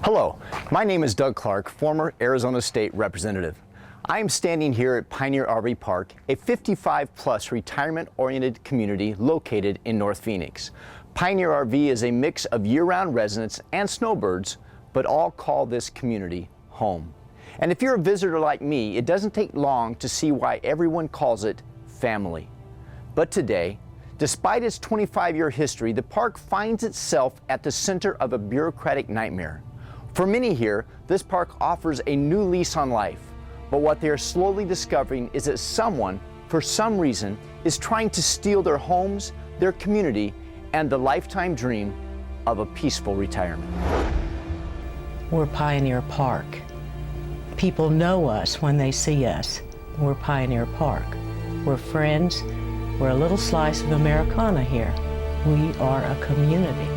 Hello, my name is Doug Clark, former Arizona State Representative. I am standing here at Pioneer RV Park, a 55-plus retirement-oriented community located in North Phoenix. Pioneer RV is a mix of year-round residents and snowbirds, but all call this community home. And if you're a visitor like me, it doesn't take long to see why everyone calls it family. But today, despite its 25-year history, the park finds itself at the center of a bureaucratic nightmare. For many here, this park offers a new lease on life. But what they are slowly discovering is that someone, for some reason, is trying to steal their homes, their community, and the lifetime dream of a peaceful retirement. We're Pioneer Park. People know us when they see us. We're Pioneer Park. We're friends. We're a little slice of Americana here. We are a community.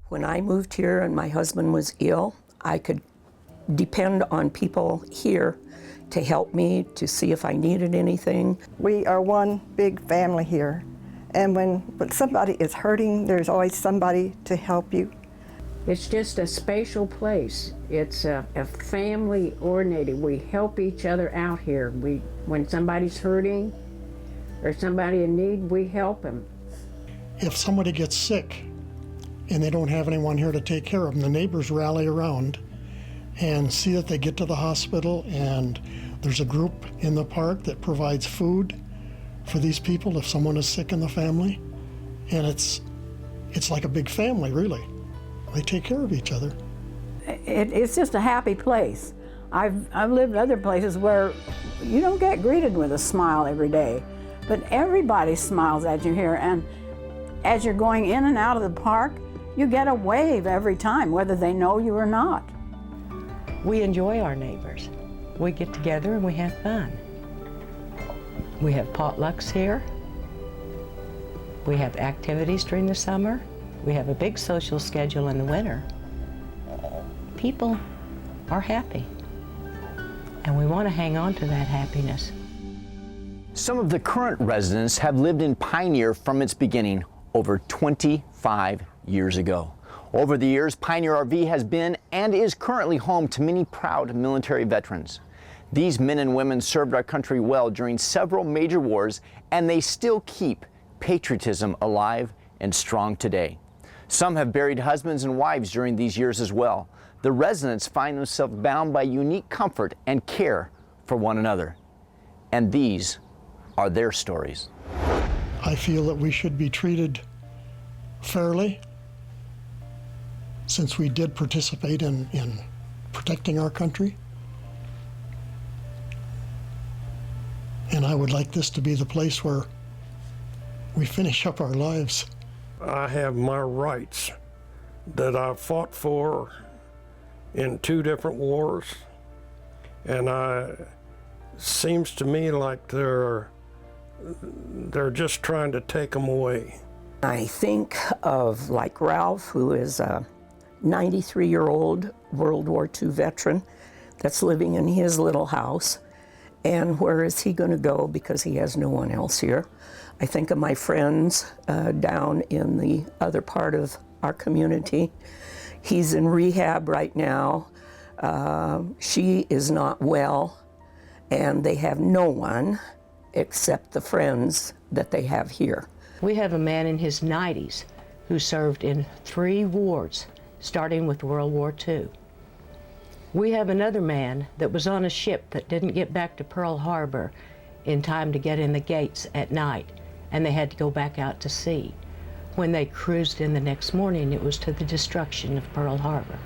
When I moved here and my husband was ill, I could depend on people here to help me, to see if I needed anything. We are one big family here, and when somebody is hurting, there's always somebody to help you. It's just a special place. It's a family oriented. We help each other out here. When somebody's hurting or somebody in need, we help them. If somebody gets sick and they don't have anyone here to take care of them, the neighbors rally around and see that they get to the hospital, and there's a group in the park that provides food for these people if someone is sick in the family. And it's like a big family, really. They take care of each other. It's just a happy place. I've lived other places where you don't get greeted with a smile every day, but everybody smiles at you here, and as you're going in and out of the park, you get a wave every time, whether they know you or not. We enjoy our neighbors. We get together and we have fun. We have potlucks here. We have activities during the summer. We have a big social schedule in the winter. People are happy, and we want to hang on to that happiness. Some of the current residents have lived in Pioneer from its beginning over 25 years ago. Over the years, Pioneer RV has been and is currently home to many proud military veterans. These men and women served our country well during several major wars, and they still keep patriotism alive and strong today. Some have buried husbands and wives during these years as well. The residents find themselves bound by unique comfort and care for one another. And these are their stories. I feel that we should be treated fairly, since we did participate in protecting our country. And I would like this to be the place where we finish up our lives. I have my rights that I fought for in 2 different wars, and seems to me like they're just trying to take them away. I think of like Ralph, who is a 93-year-old World War II veteran that's living in his little house. And where is he going to go because he has no one else here? I think of my friends down in the other part of our community. He's in rehab right now. She is not well, and they have no one except the friends that they have here. We have a man in his 90s who served in 3 wars, starting with World War II. We have another man that was on a ship that didn't get back to Pearl Harbor in time to get in the gates at night, and they had to go back out to sea. When they cruised in the next morning, it was to the destruction of Pearl Harbor.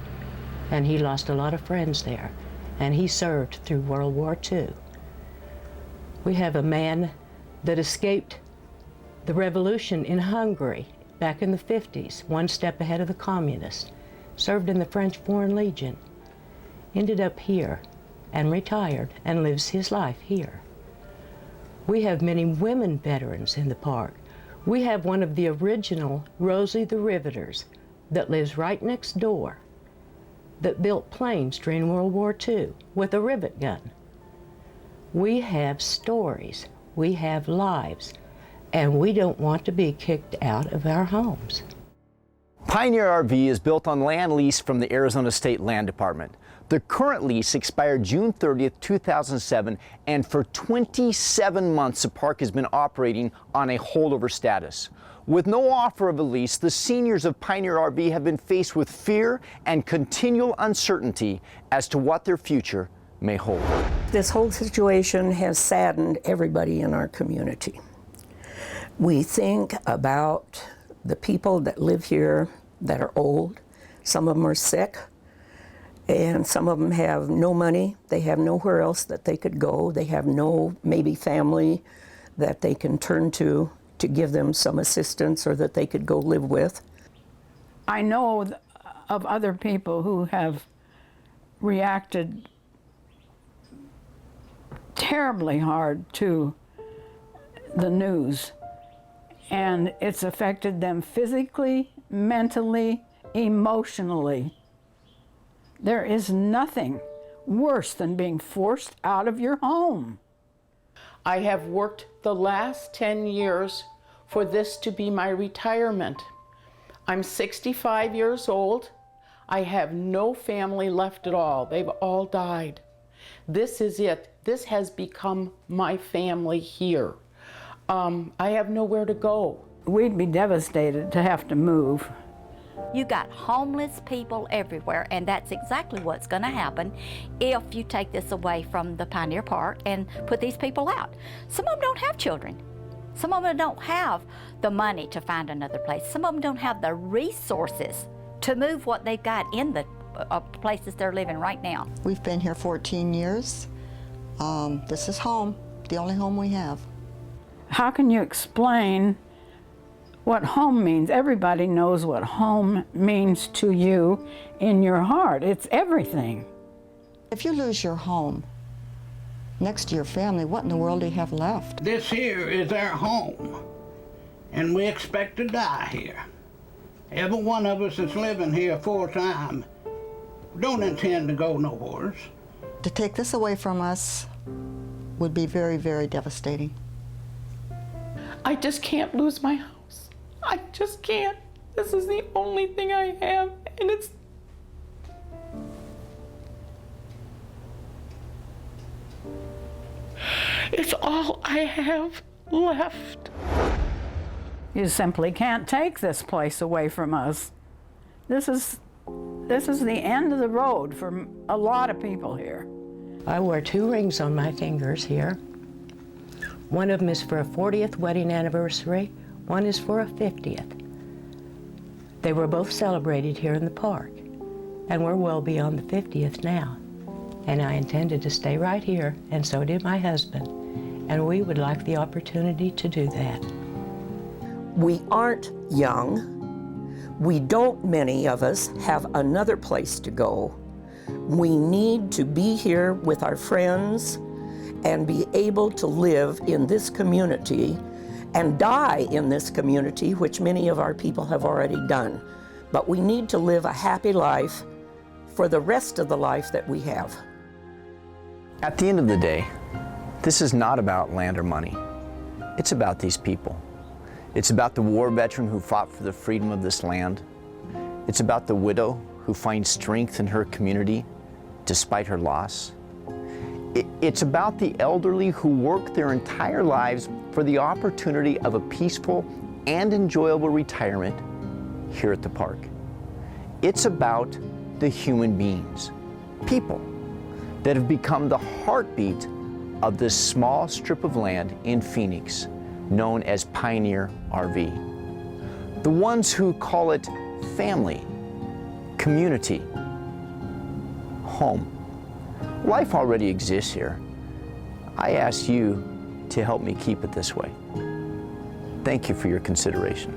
And he lost a lot of friends there, and he served through World War II. We have a man that escaped the revolution in Hungary back in the 50s, one step ahead of the communists, served in the French Foreign Legion, ended up here and retired and lives his life here. We have many women veterans in the park. We have one of the original Rosie the Riveters that lives right next door, that built planes during World War II with a rivet gun. We have stories, we have lives, and we don't want to be kicked out of our homes. Pioneer RV is built on land leased from the Arizona State Land Department. The current lease expired June 30th, 2007, and for 27 months the park has been operating on a holdover status. With no offer of a lease, the seniors of Pioneer RV have been faced with fear and continual uncertainty as to what their future may hold. This whole situation has saddened everybody in our community. We think about the people that live here that are old. Some of them are sick, and some of them have no money. They have nowhere else that they could go. They have no maybe family that they can turn to give them some assistance or that they could go live with. I know of other people who have reacted terribly hard to the news, and it's affected them physically, mentally, emotionally. There is nothing worse than being forced out of your home. I have worked the last 10 years for this to be my retirement. I'm 65 years old. I have no family left at all. They've all died. This is it. This has become my family here. I have nowhere to go. We'd be devastated to have to move. You got homeless people everywhere, and that's exactly what's going to happen if you take this away from the Pioneer Park and put these people out. Some of them don't have children. Some of them don't have the money to find another place. Some of them don't have the resources to move what they've got in the places they're living right now. We've been here 14 years. This is home, the only home we have. How can you explain what home means? Everybody knows what home means to you in your heart. It's everything. If you lose your home next to your family, what in the world do you have left? This here is our home, and we expect to die here. Every one of us that's living here full time don't intend to go nowhere. To take this away from us would be very, very devastating. I just can't lose my house. I just can't. This is the only thing I have, and it's all I have left. You simply can't take this place away from us. This is the end of the road for a lot of people here. I wear 2 rings on my fingers here. One of them is for a 40th wedding anniversary, one is for a 50th. They were both celebrated here in the park, and we're well beyond the 50th now. And I intended to stay right here, and so did my husband, and we would like the opportunity to do that. We aren't young. We don't, many of us, have another place to go. We need to be here with our friends and be able to live in this community and die in this community, which many of our people have already done. But we need to live a happy life for the rest of the life that we have. At the end of the day, this is not about land or money. It's about these people. It's about the war veteran who fought for the freedom of this land. It's about the widow who finds strength in her community despite her loss. It's about the elderly who work their entire lives for the opportunity of a peaceful and enjoyable retirement here at the park. It's about the human beings, people that have become the heartbeat of this small strip of land in Phoenix known as Pioneer RV. The ones who call it family, community, home. Life already exists here. I ask you to help me keep it this way. Thank you for your consideration.